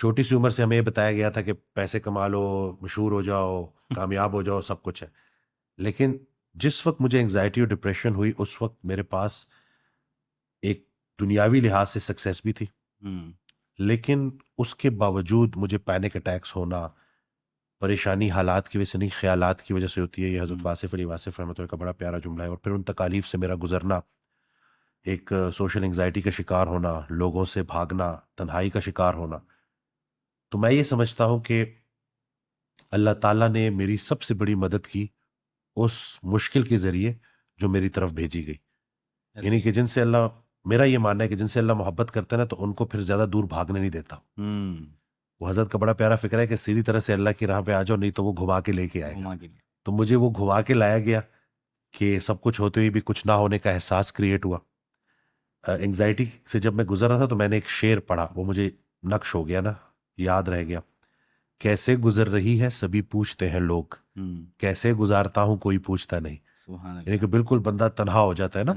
چھوٹی سی عمر سے ہمیں یہ بتایا گیا تھا کہ پیسے کما لو، مشہور ہو جاؤ، کامیاب ہو جاؤ، سب کچھ ہے. لیکن جس وقت مجھے انگزائٹی اور ڈپریشن ہوئی اس وقت میرے پاس ایک دنیاوی لحاظ سے سکسیس بھی تھی، لیکن اس کے باوجود مجھے پینک اٹیکس ہونا، پریشانی حالات کی وجہ سے نہیں، خیالات کی وجہ سے ہوتی ہے. یہ حضرت واصف علی واصف رحمۃ اللہ کا بڑا پیارا جملہ ہے. اور پھر ان تکالیف سے میرا گزرنا، ایک سوشل انگزائٹی کا شکار ہونا، لوگوں سے بھاگنا، تنہائی کا شکار ہونا. تو میں یہ سمجھتا ہوں کہ اللہ تعالیٰ نے میری سب سے بڑی مدد کی اس مشکل کے ذریعے جو میری طرف بھیجی گئی. یعنی کہ جن سے اللہ، میرا یہ ماننا ہے کہ جن سے اللہ محبت کرتا ہے نا تو ان کو پھر زیادہ دور بھاگنے نہیں دیتا. وہ حضرت کا بڑا پیارا فکر ہے کہ سیدھی طرح سے اللہ کی راہ پہ آ جاؤ، نہیں تو وہ گھما کے لے کے آئے گا. تو مجھے وہ گھما کے لایا گیا کہ سب کچھ ہوتے ہوئے بھی کچھ نہ ہونے کا احساس کریٹ ہوا. انگزائٹی سے جب میں گزر رہا تھا تو میں نے ایک شعر پڑھا، وہ مجھے نقش ہو گیا نا، یاد رہ گیا. کیسے گزر رہی ہے سبھی پوچھتے ہیں لوگ، کیسے گزارتا ہوں کوئی پوچھتا نہیں. یعنی کہ بالکل بندہ تنہا ہو جاتا ہے نا،